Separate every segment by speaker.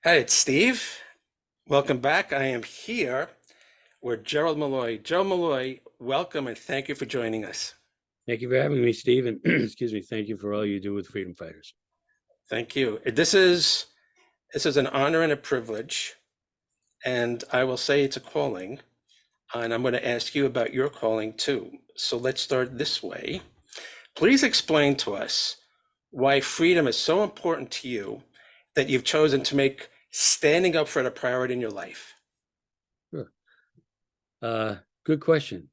Speaker 1: Hi, it's Steve. Welcome back. I am here with Gerald Malloy. Gerald Malloy, welcome and thank you for joining us.
Speaker 2: Thank you for having me, Steve, and excuse me, thank you for all you do with freedom fighters.
Speaker 1: Thank you. This is an honor and a privilege, and I will say it's a calling, and I'm going to ask you about your calling too. So let's start this way. Please explain to us why freedom is so important to you that you've chosen to make standing up for it a priority in your life.
Speaker 2: Sure. Good question.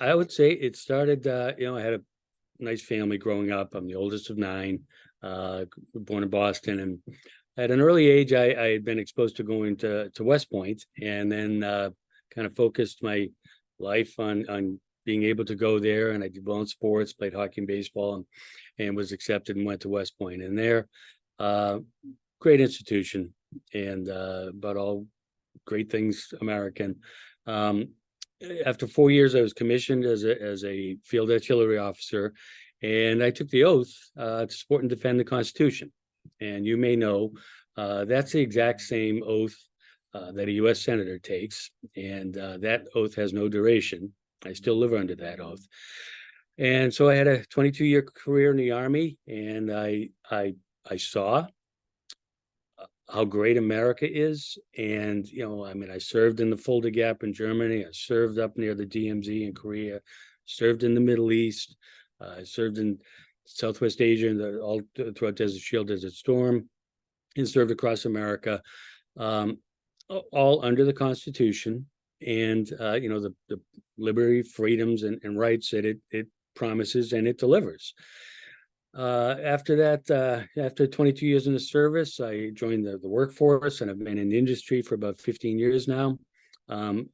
Speaker 2: I would say it started, I had a nice family growing up. I'm the oldest of nine, born in Boston. And at an early age, I had been exposed to going to West Point, and then kind of focused my life on being able to go there. And I did well in sports, played hockey and baseball, and was accepted and went to West Point. And there, uh, great institution, and about all great things American. Um, After 4 years, I was commissioned as a field artillery officer, and I took the oath to support and defend the Constitution. And you may know that's the exact same oath that a U.S. senator takes, and that oath has no duration. I still live under that oath. And so I had a 22-year career in the Army, and I saw how great America is. And, I served in the Fulda Gap in Germany. I served up near the DMZ in Korea, served in the Middle East. I served in Southwest Asia and all throughout Desert Shield, Desert Storm, and served across America, um, all under the Constitution and, the liberty, freedoms, and rights that it promises and it delivers. After that, after 22 years in the service, I joined the workforce, and I've been in the industry for about 15 years now. Um,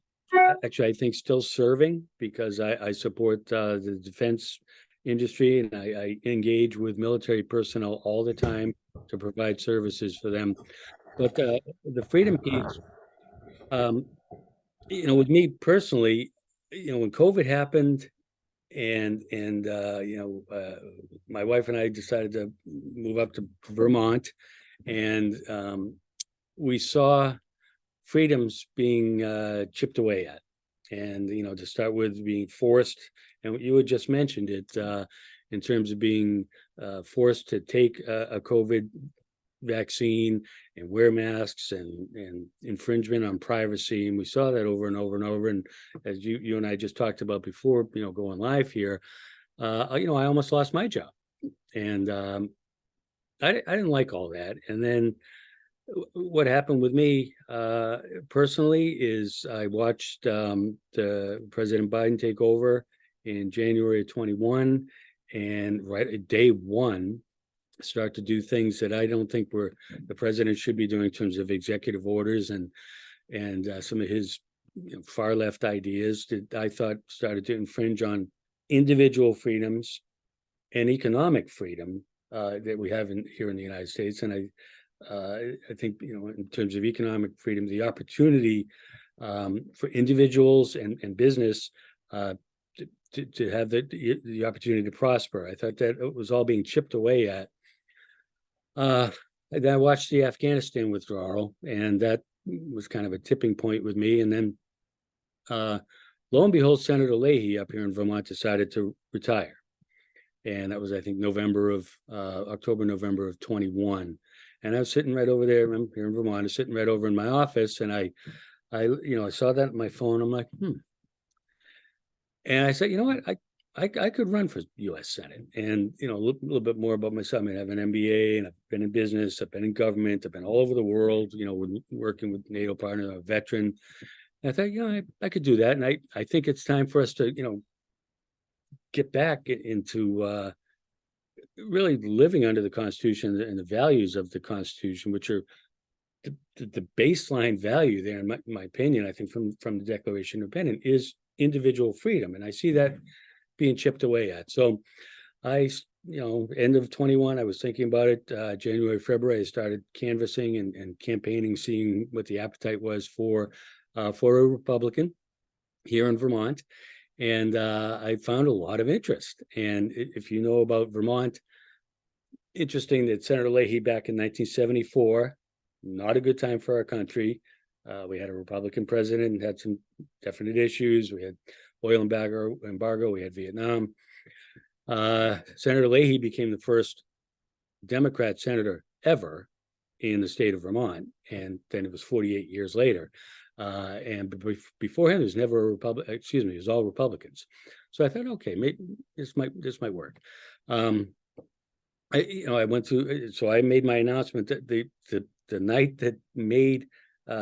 Speaker 2: Actually, I think still serving, because I support the defense industry, and I engage with military personnel all the time to provide services for them. But the freedom piece, um, with me personally, when COVID happened, and my wife and I decided to move up to Vermont, and we saw freedoms being chipped away at, and to start with, being forced, and you had just mentioned it, in terms of being forced to take a COVID vaccine and wear masks, and infringement on privacy. And we saw that over and over and over. And as you and I just talked about before, going live here, I almost lost my job. And I didn't like all that. And then what happened with me personally is I watched the President Biden take over in January of 21, and right at day one, start to do things that I don't think the president should be doing in terms of executive orders, and some of his far left ideas that I thought started to infringe on individual freedoms and economic freedom that we have here in the United States. And I think, in terms of economic freedom, the opportunity for individuals and business to have the opportunity to prosper, I thought that it was all being chipped away at. And I watched the Afghanistan withdrawal, and that was kind of a tipping point with me. And then, lo and behold, Senator Leahy up here in Vermont decided to retire, and that was, I think, October, November of 21. And I was sitting right over there. I'm here in Vermont. I was sitting right over in my office, and I saw that on my phone. I'm like, and I said, what, I could run for U.S. Senate. And, a little bit more about myself. I mean, I have an MBA, and I've been in business, I've been in government, I've been all over the world, working with NATO partners, a veteran. And I thought, I could do that. And I think it's time for us to, get back into really living under the Constitution and the values of the Constitution, which are the baseline value there, in my opinion, I think from the Declaration of Independence, is individual freedom. And I see that being chipped away at. So end of 21, I was thinking about it. January, February, I started canvassing and campaigning, seeing what the appetite was for a Republican here in Vermont. And I found a lot of interest. And if you know about Vermont, interesting that Senator Leahy back in 1974 not a good time for our country. We had a Republican president and had some definite issues. We had oil embargo. We had Vietnam. Senator Leahy became the first Democrat senator ever in the state of Vermont, and then it was 48 years later. And before him, there's never a Republican. Excuse me, it was all Republicans. So I thought, okay, maybe this might work. I went through. So I made my announcement that the night that made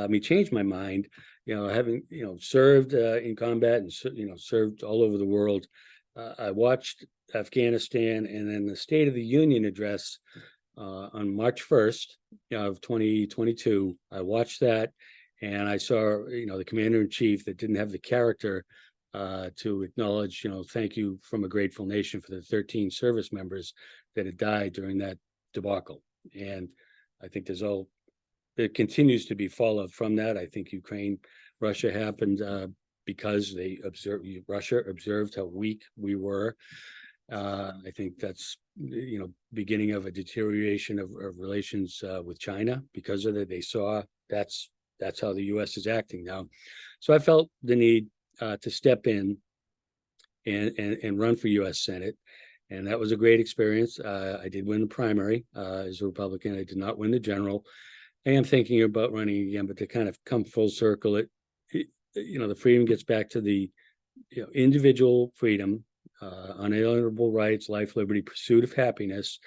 Speaker 2: me change my mind. Having served in combat and served all over the world, I watched Afghanistan, and then the State of the Union address on March 1st of 2022. I watched that, and I saw the commander in chief that didn't have the character to acknowledge thank you from a grateful nation for the 13 service members that had died during that debacle. And I think there continues to be fallout from that. I think Russia happened because Russia observed how weak we were. I think that's beginning of a deterioration of relations with China because of that. They saw that's how the U.S. is acting now. So I felt the need to step in and run for U.S. Senate, and that was a great experience. I did win the primary as a Republican. I did not win the general. I am thinking about running again, but to kind of come full circle, the freedom gets back to the individual freedom, unalienable rights, life, liberty, pursuit of happiness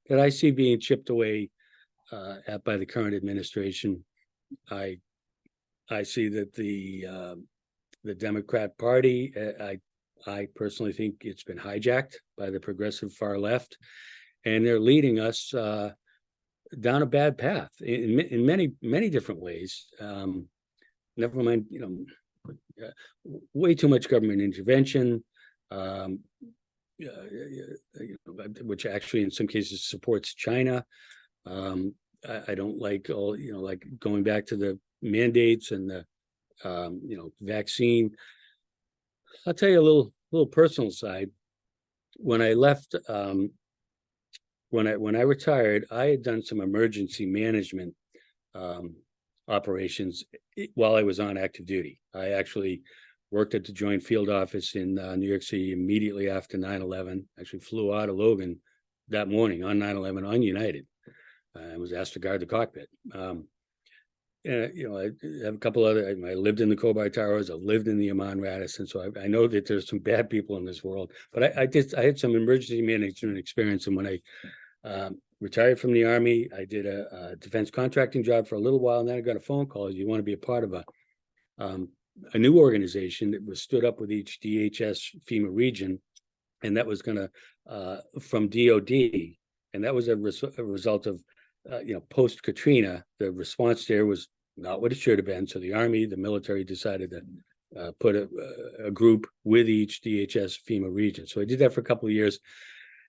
Speaker 2: that I see being chipped away at by the current administration. I see that the Democrat Party, I personally think it's been hijacked by the progressive far left, and they're leading us down a bad path in many different ways. Never mind, way too much government intervention, which actually in some cases supports China. I don't like all, like going back to the mandates and the, vaccine. I'll tell you a little personal side. When I left, when I retired, I had done some emergency management operations while I was on active duty. I actually worked at the Joint Field Office in New York City immediately after 9/11. Actually flew out of Logan that morning on 9/11 on United. I was asked to guard the cockpit. I have a couple other. I lived in the Khobar Towers. I lived in the Amman Radisson, so I know that there's some bad people in this world. But I had some emergency management experience, and when I retired from the Army, I did a defense contracting job for a little while, and then I got a phone call. You want to be a part of a new organization that was stood up with each DHS FEMA region, and that was going to from DOD, and that was a result of post Katrina. The response there was not what it should have been. So the Army, the military decided to put a group with each DHS FEMA region. So I did that for a couple of years.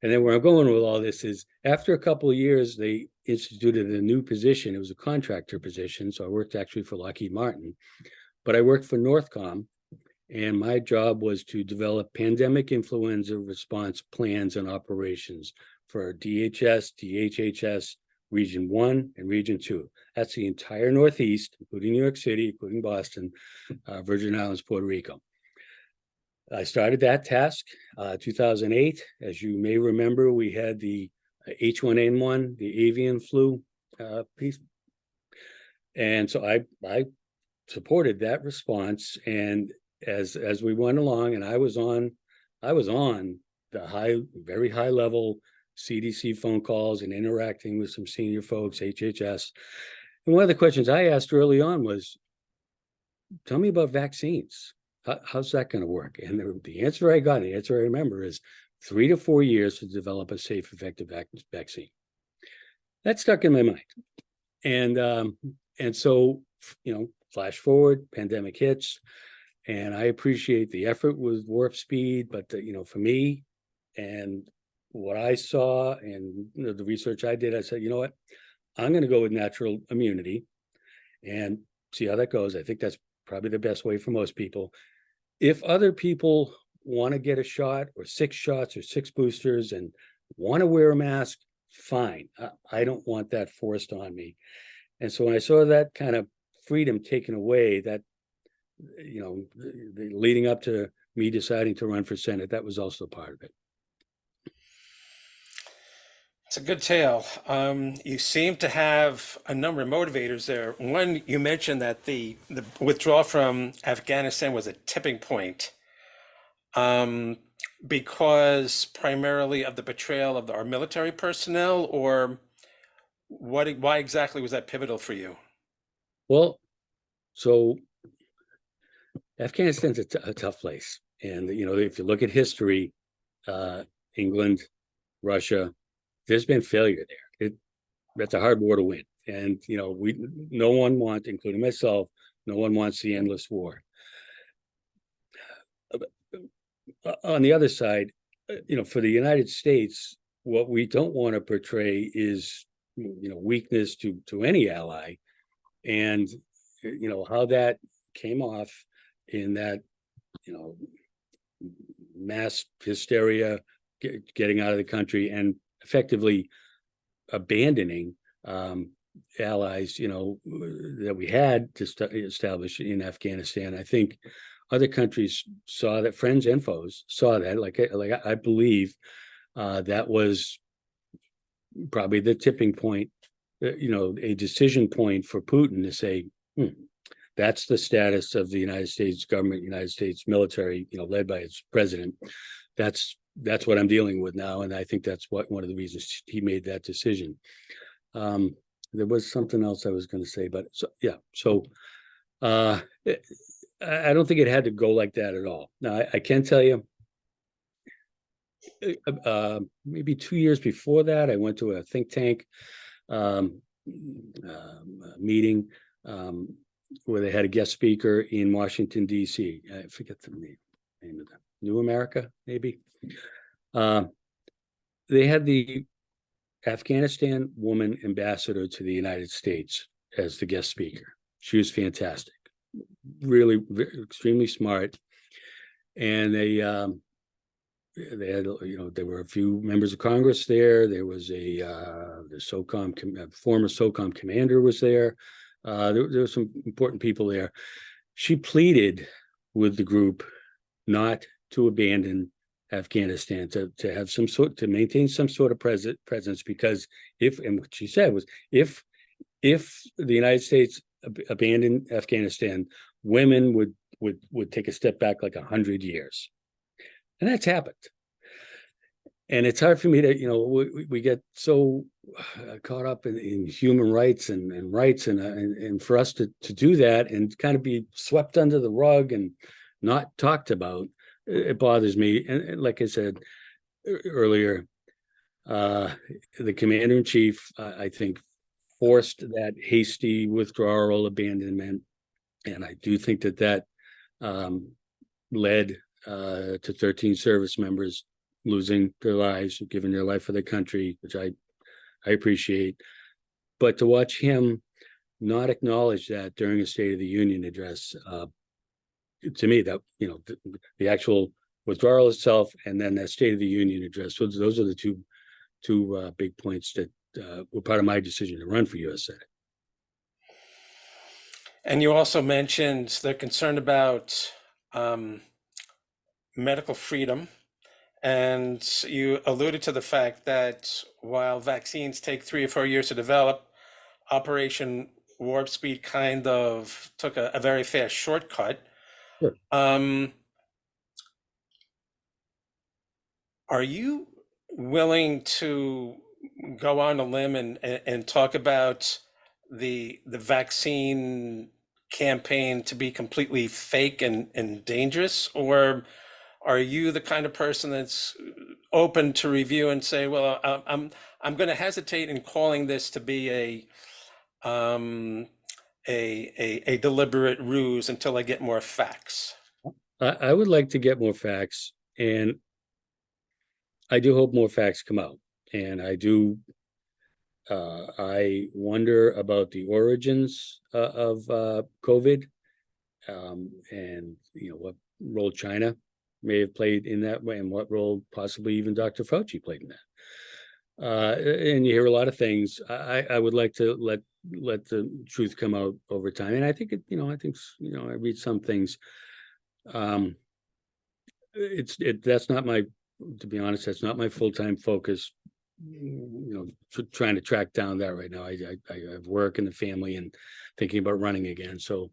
Speaker 2: And then where I'm going with all this is after a couple of years, they instituted a new position. It was a contractor position. So I worked actually for Lockheed Martin, but I worked for Northcom, and my job was to develop pandemic influenza response plans and operations for DHS, DHHS, Region 1 and Region 2. That's the entire Northeast, including New York City, including Boston, Virgin Islands, Puerto Rico. I started that task 2008. As you may remember, we had the H1N1, the avian flu piece. And so I supported that response. And as we went along, and I was on the very high level CDC phone calls and interacting with some senior folks, HHS. And one of the questions I asked early on was, tell me about vaccines. How's that going to work? And the answer I remember is 3 to 4 years to develop a safe, effective vaccine. That stuck in my mind. And so, flash forward, pandemic hits, and I appreciate the effort with warp speed, but for me and what I saw and the research I did, I said, you know what, I'm going to go with natural immunity and see how that goes. I think that's probably the best way for most people. If other people want to get a shot or 6 shots or 6 boosters and want to wear a mask, fine. I don't want that forced on me. And so when I saw that kind of freedom taken away, that, leading up to me deciding to run for Senate, that was also part of it.
Speaker 1: It's a good tale. You seem to have a number of motivators there. One, you mentioned that the withdrawal from Afghanistan was a tipping point, um, because primarily of the betrayal of our military personnel, or why exactly was that pivotal for you?
Speaker 2: Well, so Afghanistan's a tough place. And, if you look at history, uh, England, Russia, there's been failure there. That's a hard war to win. And, no one wants, including myself, no one wants the endless war. On the other side, for the United States, what we don't want to portray is, weakness to any ally. And, how that came off in that, mass hysteria, getting out of the country and effectively abandoning allies, that we had to establish in Afghanistan. I think other countries saw that, friends and foes saw that. Like I believe that was probably the tipping point, a decision point for Putin to say, that's the status of the United States government, United States military, led by its president. That's what I'm dealing with now, and I think that's one of the reasons he made that decision. There was something else I was going to say, but so I don't think it had to go like that at all. Now I can tell you, maybe 2 years before that, I went to a think tank um, meeting where they had a guest speaker in Washington, D.C. I forget the name of that. New America, maybe. They had the Afghanistan woman ambassador to the United States as the guest speaker. She was fantastic, really extremely smart. And they had, there were a few members of Congress there. There was the SOCOM, former SOCOM commander was there. There were some important people there. She pleaded with the group not to abandon Afghanistan, to have to maintain some sort of presence, because and what she said was, if the United States abandoned Afghanistan, women would take a step back like 100 years. And that's happened. And it's hard for me to, we get so caught up in human rights and rights, and for us to do that and kind of be swept under the rug and not talked about, it bothers me. And like I said earlier, the commander-in-chief, I think, forced that hasty withdrawal, abandonment, and I do think that led to 13 service members losing their lives, giving their life for their country, which I appreciate. But to watch him not acknowledge that during a State of the Union address, to me, that the actual withdrawal itself and then that State of the Union address, those are the two big points that were part of my decision to run for U.S. Senate.
Speaker 1: And you also mentioned they're concerned about medical freedom. And you alluded to the fact that while vaccines take 3 or 4 years to develop, Operation Warp Speed kind of took a very fast shortcut.
Speaker 2: Sure.
Speaker 1: Are you willing to go on a limb and talk about the vaccine campaign to be completely fake and dangerous? Or are you the kind of person that's open to review and say, well, I'm going to hesitate in calling this to be a deliberate ruse until I get more facts?
Speaker 2: I would like to get more facts, and I do hope more facts come out. And I wonder about the origins of COVID, and what role China may have played in that way, and what role possibly even Dr. Fauci played in that. And you hear a lot of things. I would like to let the truth come out over time. And I think I read some things. Um, that's not my, to be honest, that's not my full-time focus. Trying to track down that right now. I have work and the family and thinking about running again. So,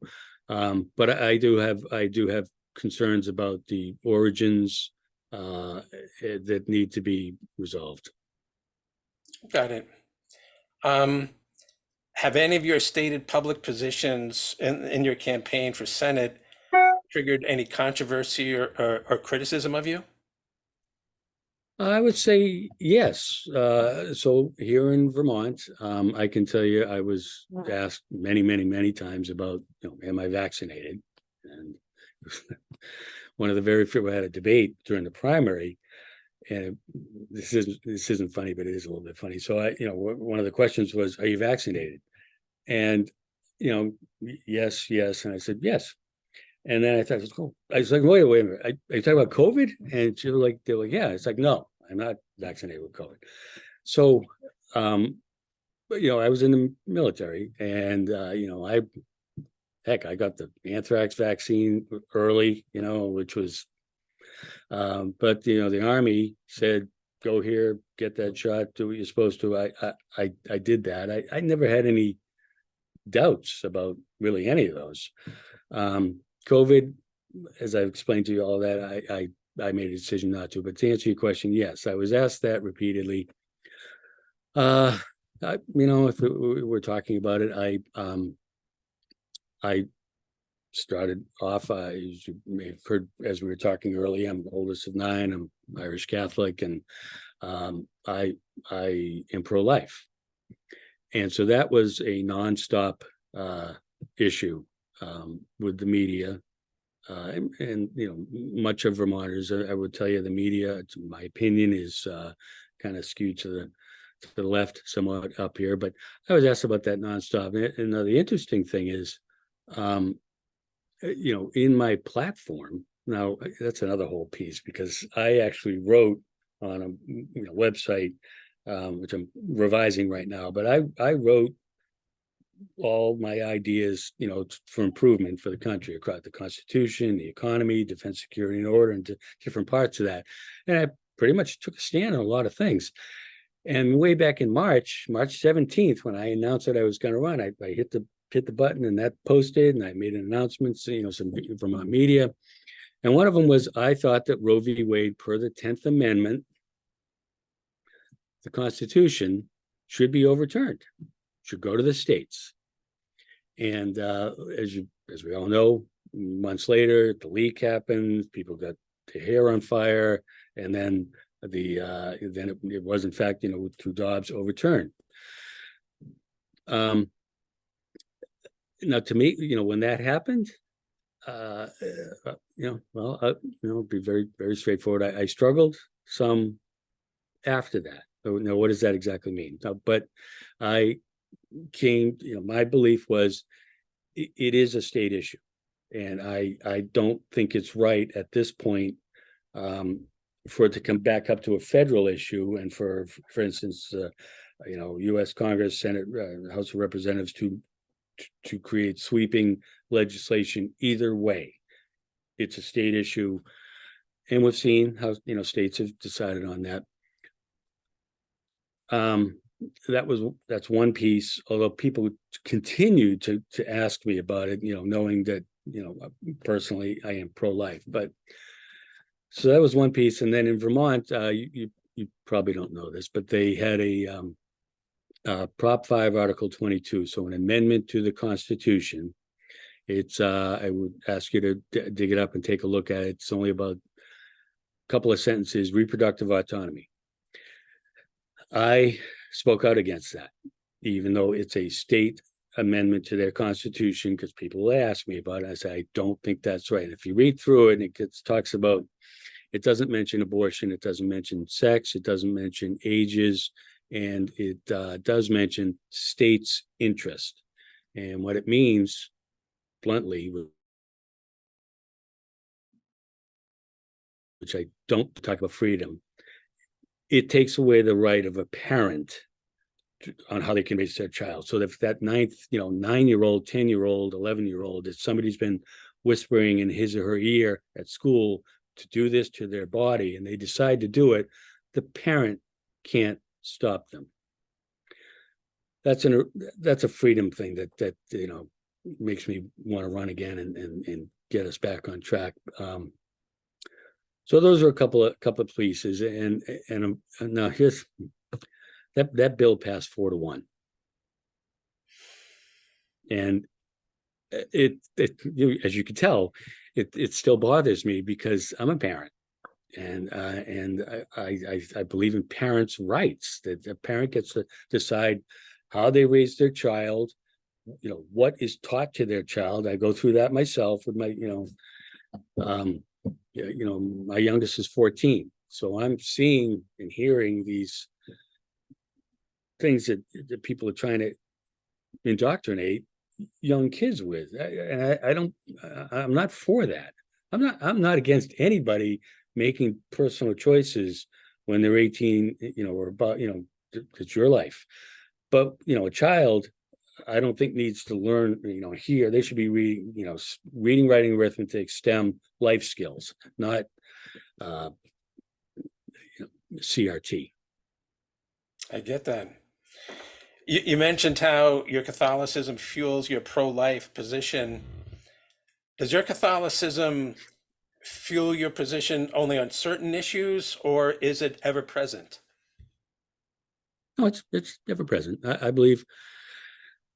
Speaker 2: but I do have concerns about the origins that need to be resolved.
Speaker 1: Got it. Um, have any of your stated public positions in your campaign for Senate triggered any controversy or criticism of you?
Speaker 2: I would say yes. So here in Vermont, I can tell you I was asked many, many, many times about, am I vaccinated? And one of the very few, we had a debate during the primary, and this isn't funny, but it is a little bit funny. So one of the questions was, "Are you vaccinated?" And yes, yes, and I said yes. And then I thought, oh, I was like, wait a minute, are you talking about COVID? And they're like, yeah. It's like, no, I'm not vaccinated with COVID. So, but I was in the military, and I got the anthrax vaccine early, which was, but the Army said, go here, get that shot, do what you're supposed to. I did that. I never had any doubts about really any of those. COVID, as I've explained to you all that, I made a decision not to. But to answer your question, yes, I was asked that repeatedly. If we're talking about it, I started off. As you may have heard, as we were talking earlier, I'm the oldest of 9. I'm Irish Catholic, and I am pro-life, and so that was a nonstop issue with the media. And much of Vermonters, I would tell you, the media, my opinion, is kind of skewed to the left somewhat up here. But I was asked about that nonstop. And the interesting thing is, in my platform, now that's another whole piece, because I actually wrote on a website, which I'm revising right now, but I wrote all my ideas, for improvement for the country, across the Constitution, the economy, defense, security, and order, and different parts of that. And I pretty much took a stand on a lot of things. And way back in March 17th, when I announced that I was going to run, I hit the button, and that posted, and I made an announcement, some Vermont media. And one of them was, I thought that Roe v. Wade, per the 10th Amendment, the Constitution, should be overturned, should go to the states. And as we all know, months later, the leak happened. People got their hair on fire, and then it was, in fact, through Dobbs, overturned. Now, to me, when that happened, be very, very straightforward. I struggled some after that. Now, what does that exactly mean? But I came, my belief was it is a state issue, and I don't think it's right at this point for it to come back up to a federal issue, and for instance, U.S. Congress, Senate, House of Representatives to create sweeping legislation either way. It's a state issue, and we've seen how states have decided on that. That's one piece, although people continue to ask me about it, knowing that personally I am pro-life. But so that was one piece. And then in Vermont, you probably don't know this, but they had a Prop 5 Article 22, so an amendment to the Constitution. It's I would ask you to dig it up and take a look at it. It's only about a couple of sentences: reproductive autonomy. I spoke out against that, even though it's a state amendment to their Constitution, because people will ask me about it. I say, I don't think that's right. If you read through it, and talks about, it doesn't mention abortion, it doesn't mention sex, it doesn't mention ages, and it does mention states' interest. And what it means, bluntly, which I don't talk about freedom, it takes away the right of a parent on how they can raise their child. So if that 9-year-old, 10-year-old, 11-year-old, if somebody's been whispering in his or her ear at school to do this to their body and they decide to do it, the parent can't stop them. That's a freedom thing that makes me want to run again and get us back on track. So those are a couple of pieces, and now here's that bill passed 4-1, and as you can tell, it still bothers me because I'm a parent, and I believe in parents' rights, that the parent gets to decide how they raise their child, what is taught to their child. I go through that myself with my my youngest is 14, so I'm seeing and hearing these things that people are trying to indoctrinate young kids with, and I'm not for that. I'm not against anybody making personal choices when they're 18, or about, it's your life. But a child, I don't think needs to learn, here they should be reading, writing, arithmetic, STEM, life skills, not CRT.
Speaker 1: I get that. You mentioned how your Catholicism fuels your pro-life position. Does your Catholicism fuel your position only on certain issues, or is it ever present?
Speaker 2: No, it's ever present. I believe,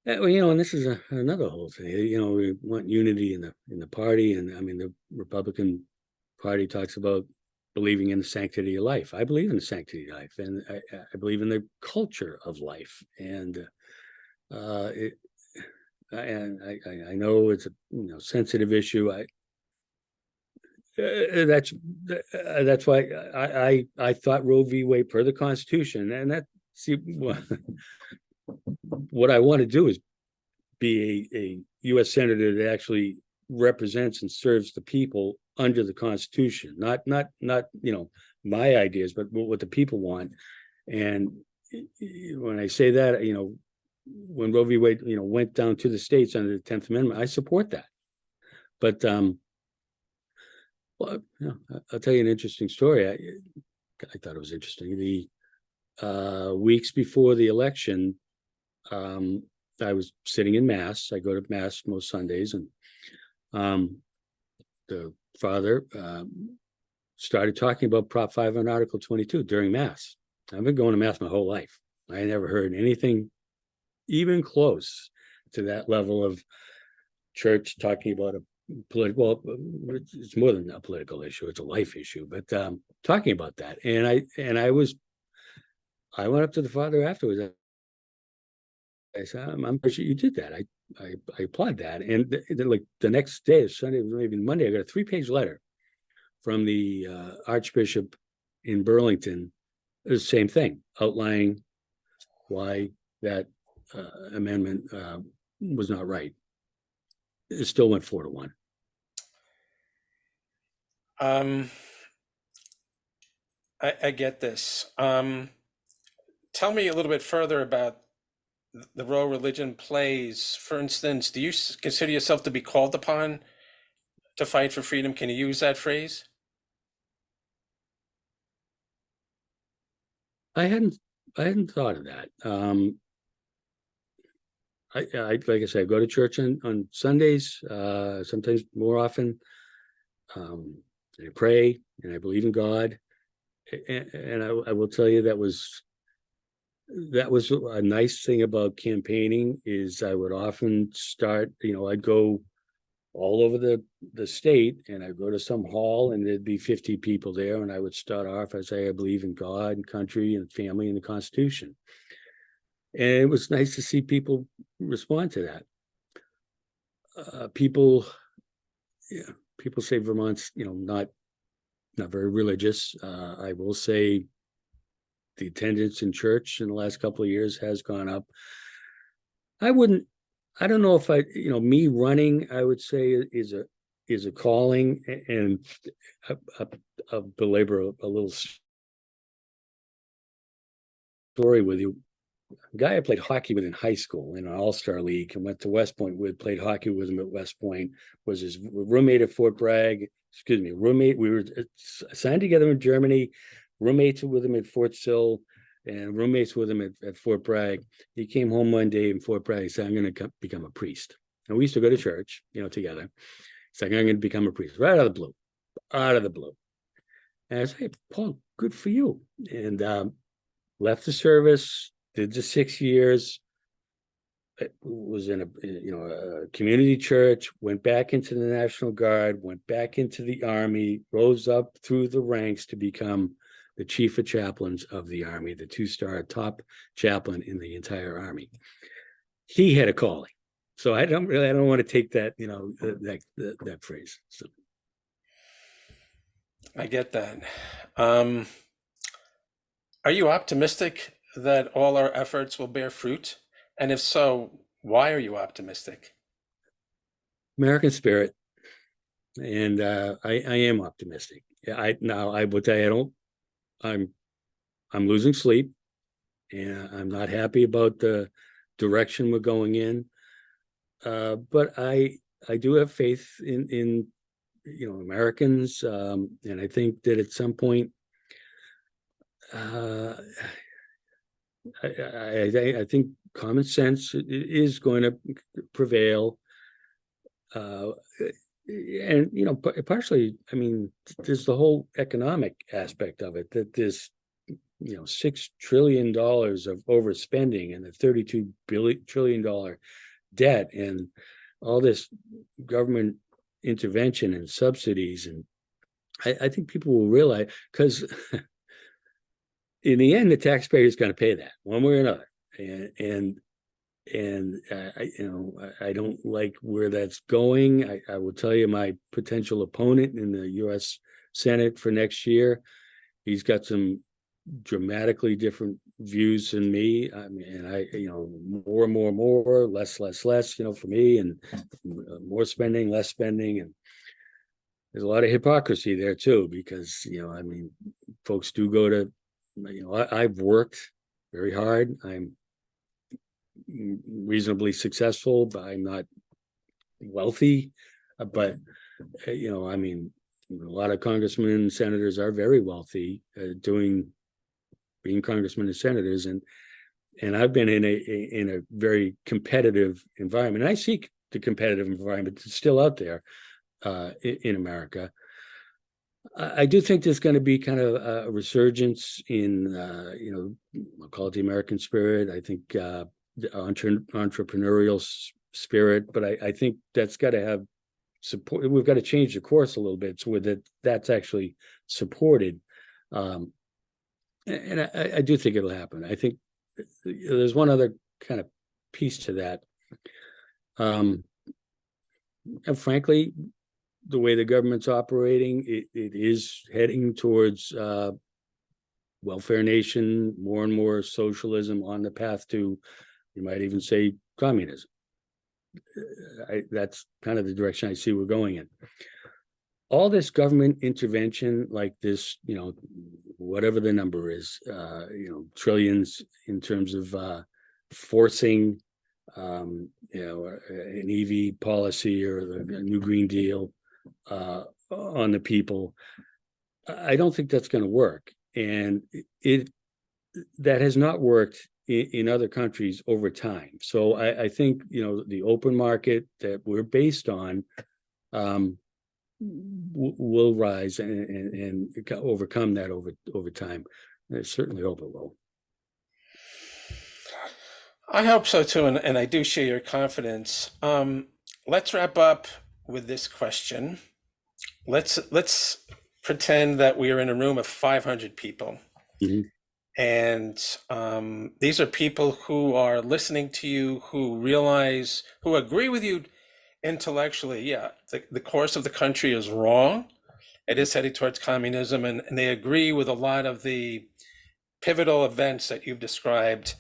Speaker 2: and this is another whole thing. We want unity in the party, and I mean the Republican Party talks about believing in the sanctity of life. I believe in the sanctity of life, and I believe in the culture of life. And I know it's a sensitive issue. That's why I thought Roe v. Wade per the Constitution, and that what I want to do is be a U.S. senator that actually represents and serves the people under the Constitution, not my ideas, but what the people want. And when I say that, when Roe v. Wade went down to the states under the 10th Amendment, I support that. But well, I'll tell you an interesting story. I thought it was interesting. The weeks before the election, I was sitting in Mass. I go to Mass most Sundays, and the father started talking about Prop 5 on Article 22 during Mass. I've been going to Mass my whole life. I never heard anything even close to that level of church talking about a political. Well, it's more than a political issue; it's a life issue. But talking about that, and I went up to the father afterwards. I said, I'm appreciate you did that. I applaud that. And then, like the next day, Sunday, maybe Monday, I got a 3-page letter from the Archbishop in Burlington. It was the same thing, outlining why that amendment was not right. It still went 4-1.
Speaker 1: I get this. Tell me a little bit further about the role religion plays. For instance, do you consider yourself to be called upon to fight for freedom? Can you use that phrase?
Speaker 2: I hadn't thought of that. I like I said, I go to church on Sundays, sometimes more often. And I pray and I believe in God. And I will tell you that was a nice thing about campaigning, is I would often start, I'd go all over the state, and I'd go to some hall and there'd be 50 people there, and I would start off, I say, I believe in God and country and family and the Constitution. And it was nice to see people respond to that. People say Vermont's, not very religious. I will say the attendance in church in the last couple of years has gone up. I don't know if me running, I would say is a calling, and I'll belabor a little story with you. A guy I played hockey with in high school in an all-star league and went to West Point with, played hockey with him at West Point, was his roommate at Fort Bragg. Excuse me, roommate. We were assigned together in Germany, roommates with him at Fort Sill and roommates with him at Fort Bragg. He came home one day in Fort Bragg. He said, I'm going to become a priest. And we used to go to church, together. He's like, I'm going to become a priest right out of the blue, out of the blue. And I said, hey, Paul, good for you. And left the service, did the 6 years, was in a community church, went back into the National Guard, went back into the Army, rose up through the ranks to become the chief of chaplains of the Army, the 2-star top chaplain in the entire Army. He had a calling. So I don't want to take that, that phrase. So
Speaker 1: I get that. Are you optimistic that all our efforts will bear fruit? And if so, why are you optimistic?
Speaker 2: American spirit. And I am optimistic. I will tell you, I'm losing sleep, and I'm not happy about the direction we're going in. But I do have faith in Americans, and I think that at some point, I think common sense is going to prevail. And partially, I mean, there's the whole economic aspect of it, that there's $6 trillion of overspending and the $32 trillion debt and all this government intervention and subsidies. And I think people will realize, because in the end, the taxpayer is going to pay that one way or another. And I don't like where that's going. I will tell you, my potential opponent in the U.S. Senate for next year, he's got some dramatically different views than me. I mean, and more, less, for me, and more spending, less spending. And there's a lot of hypocrisy there too, because, folks do go to, I've worked very hard. I'm reasonably successful, but I'm not wealthy. But a lot of congressmen and senators are very wealthy, being congressmen and senators, and I've been in a very competitive environment. And I seek the competitive environment that's still out there in America. I do think there's going to be kind of a resurgence in, I'll call it the American spirit. I think the entrepreneurial spirit, but I think that's got to have support. We've got to change the course a little bit so that that's actually supported. And I do think it'll happen. I think there's one other kind of piece to that. And frankly, the way the government's operating, it is heading towards welfare nation, more and more socialism, on the path to, you might even say, communism. That's kind of the direction I see we're going in. All this government intervention, like this, whatever the number is, trillions in terms of forcing, an EV policy or the new Green Deal on the people. I don't think that's going to work, and that has not worked in other countries over time. So I think the open market that we're based on will rise and overcome that over time. I certainly hope it will.
Speaker 1: I hope so too, and I do share your confidence. Let's wrap up with this question. Let's pretend that we are in a room of 500 people.
Speaker 2: Mm-hmm.
Speaker 1: And these are people who are listening to you, who agree with you intellectually. Yeah, the course of the country is wrong. It is heading towards communism, and they agree with a lot of the pivotal events that you've described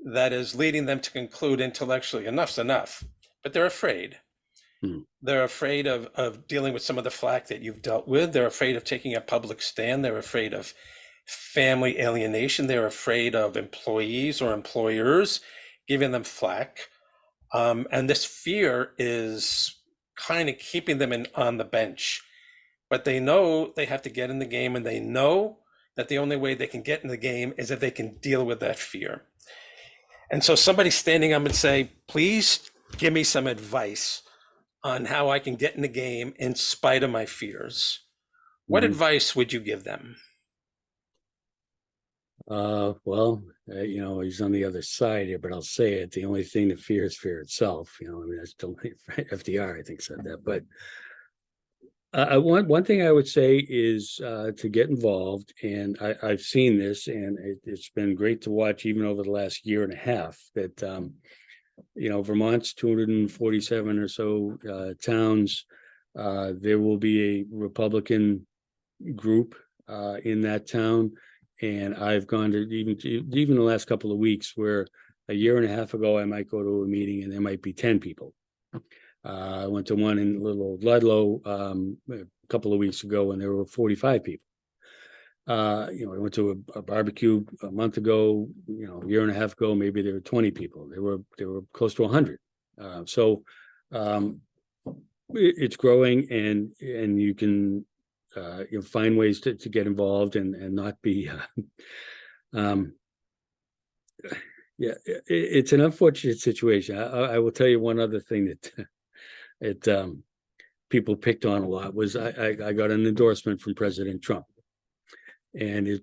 Speaker 1: that is leading them to conclude intellectually, enough's enough. But they're afraid. They're afraid of dealing with some of the flack that you've dealt with. They're afraid of taking a public stand. They're afraid of family alienation. They're afraid of employees or employers giving them flack. And this fear is kind of keeping them on the bench. But they know they have to get in the game, and they know that the only way they can get in the game is if they can deal with that fear. And so somebody standing up and say, please give me some advice on how I can get in the game in spite of my fears. What
Speaker 2: Mhm.
Speaker 1: advice would you give them?
Speaker 2: Well, he's on the other side here, but I'll say it. The only thing to fear is fear itself. I mean, that's still FDR, I think, said that. But one thing I would say is to get involved, and I've seen this, and it's been great to watch even over the last year and a half that Vermont's 247 or so towns. There will be a Republican group in that town, and I've gone to even the last couple of weeks where a year and a half ago I might go to a meeting and there might be 10 people. I went to one in little old Ludlow a couple of weeks ago and there were 45 people. I went to a barbecue a month ago, a year and a half ago, maybe there were 20 people. There were close to 100. So it's growing, and you can find ways to get involved and not be it's an unfortunate situation. I will tell you one other thing that it people picked on a lot was I got an endorsement from President Trump, and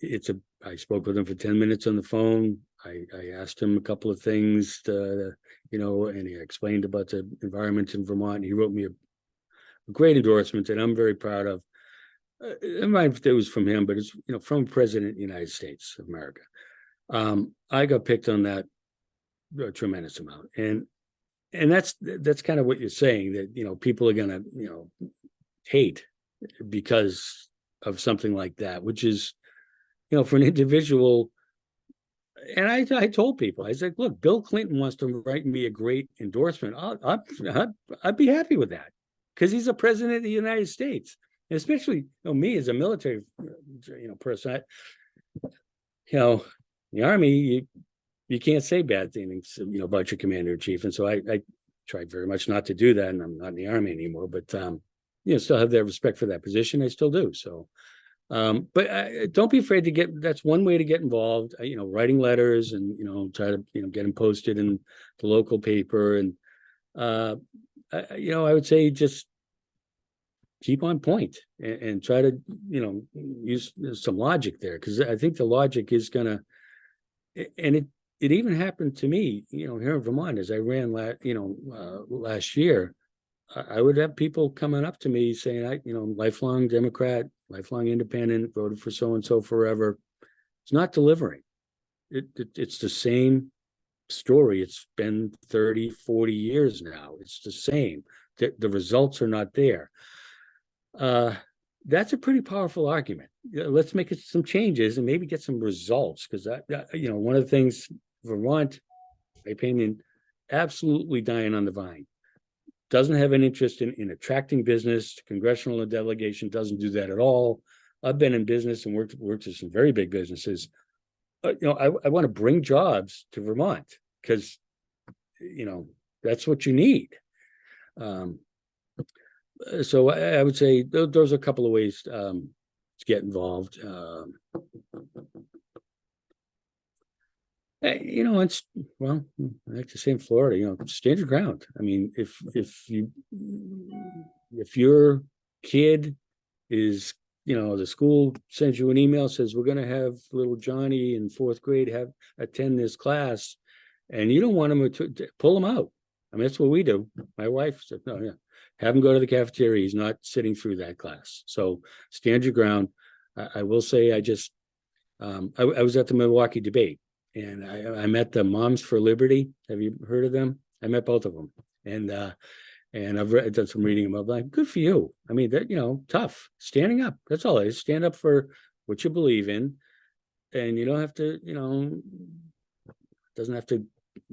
Speaker 2: I spoke with him for 10 minutes on the phone. I asked him a couple of things and he explained about the environment in Vermont. He wrote me a great endorsement that I'm very proud of. It might if it was from him, but it's from President of the United States of America. I got picked on that a tremendous amount, and that's kind of what you're saying, that people are gonna hate because of something like that, which is for an individual. And I told people, I said, look, Bill Clinton wants to write me a great endorsement. I'd be happy with that because he's a president of the United States. And especially me as a military person, the Army, you can't say bad things about your commander in chief. And so I tried very much not to do that, and I'm not in the Army anymore, but still have that respect for that position. I still do. So but don't be afraid to that's one way to get involved, writing letters and try to get them posted in the local paper. And I would say just keep on point and try to use some logic there, because I think the logic is gonna, and it even happened to me here in Vermont as I ran last year. I would have people coming up to me saying, lifelong Democrat, lifelong independent, voted for so-and-so forever. It's not delivering. It's the same story. It's been 30, 40 years now. It's the same. The results are not there. That's a pretty powerful argument. Let's make it some changes and maybe get some results, because one of the things Vermont, in my opinion, absolutely dying on the vine. Doesn't have an interest in attracting business. Congressional delegation doesn't do that at all. I've been in business and worked with some very big businesses. I want to bring jobs to Vermont because, that's what you need. So I would say those are a couple of ways to get involved. It's, well, I like to say in Florida, stand your ground. I mean, if your kid is, the school sends you an email, says we're going to have little Johnny in fourth grade attend this class, and you don't want him to pull him out. I mean, that's what we do. My wife said, no, yeah, have him go to the cafeteria. He's not sitting through that class. So stand your ground. I will say, I was at the Milwaukee debate, and I met the Moms for Liberty. Have you heard of them? I met both of them, and I've done some reading about. Like, good for you. I mean, they're tough, standing up. That's all it is. Stand up for what you believe in, and you don't have to. Doesn't have to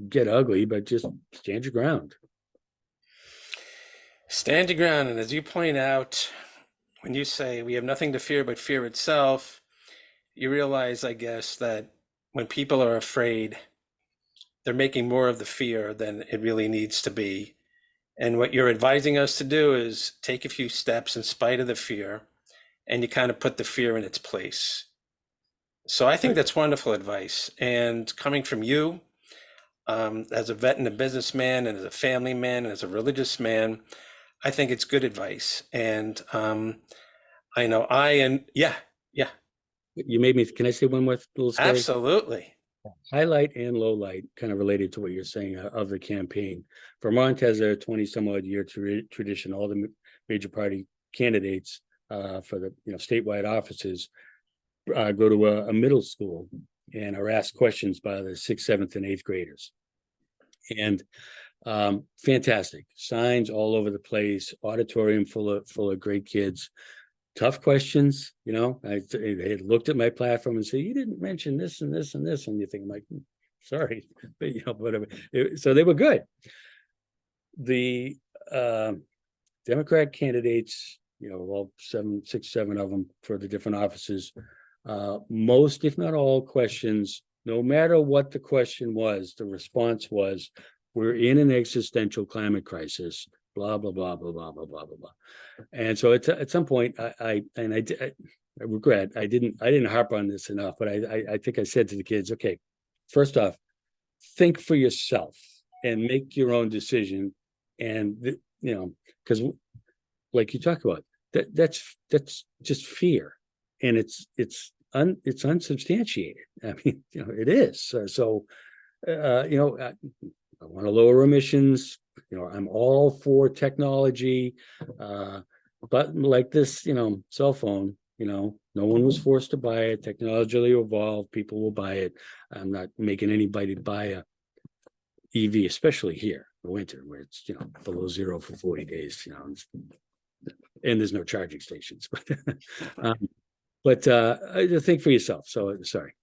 Speaker 2: get ugly, but just stand your ground.
Speaker 1: Stand your ground. And as you point out, when you say we have nothing to fear but fear itself, you realize, I guess, that when people are afraid, they're making more of the fear than it really needs to be. And what you're advising us to do is take a few steps in spite of the fear, and you kind of put the fear in its place. So I think
Speaker 2: Right.
Speaker 1: that's wonderful advice. And coming from you, as a vet and a businessman, and as a family man, and as a religious man, I think it's good advice. And I know and yeah, yeah,
Speaker 2: You made me, can I say one more little story?
Speaker 1: absolutely.
Speaker 2: Highlight and low light, kind of related to what you're saying of the campaign. Vermont has a 20 some odd year tradition. All the major party candidates for the statewide offices go to a middle school and are asked questions by the sixth, seventh, and eighth graders. And fantastic signs all over the place, auditorium full of great kids. Tough questions, they had looked at my platform and said, "You didn't mention this and this and this," and you think, "I'm like, sorry," but whatever. So they were good. The Democrat candidates, all six, seven of them for the different offices, most, if not all, questions, no matter what the question was, the response was, "We're in an existential climate crisis, blah, blah, blah, blah, blah, blah, blah, blah, blah." And so at some point, I regret I didn't harp on this enough, but I think I said to the kids, "Okay, first off, think for yourself and make your own decision." And because like you talk about, that's just fear, and it's unsubstantiated. I mean, it is. So I want to lower emissions. I'm all for technology, but like this, cell phone. No one was forced to buy it. Technology will evolve. People will buy it. I'm not making anybody buy a EV, especially here in the winter where it's below zero for 40 days. And there's no charging stations. um, but think for yourself. So sorry.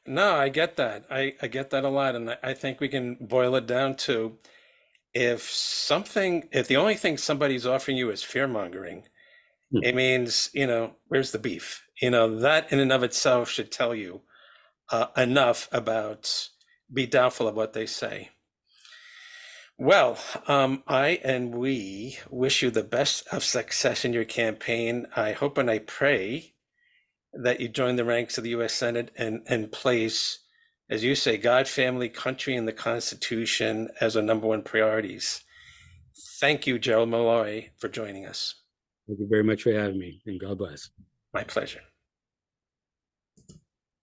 Speaker 1: No, I get that. I get that a lot. And I think we can boil it down to if the only thing somebody's offering you is fear mongering,
Speaker 2: Hmm.
Speaker 1: it means, where's the beef? That in and of itself should tell you enough about be doubtful of what they say. Well, I and we wish you the best of success in your campaign. I hope and I pray that you join the ranks of the U.S. Senate and place, as you say, God, family, country, and the Constitution as our number one priorities. Thank you, Gerald Malloy, for joining us.
Speaker 2: Thank you very much for having me, and God bless.
Speaker 1: My pleasure.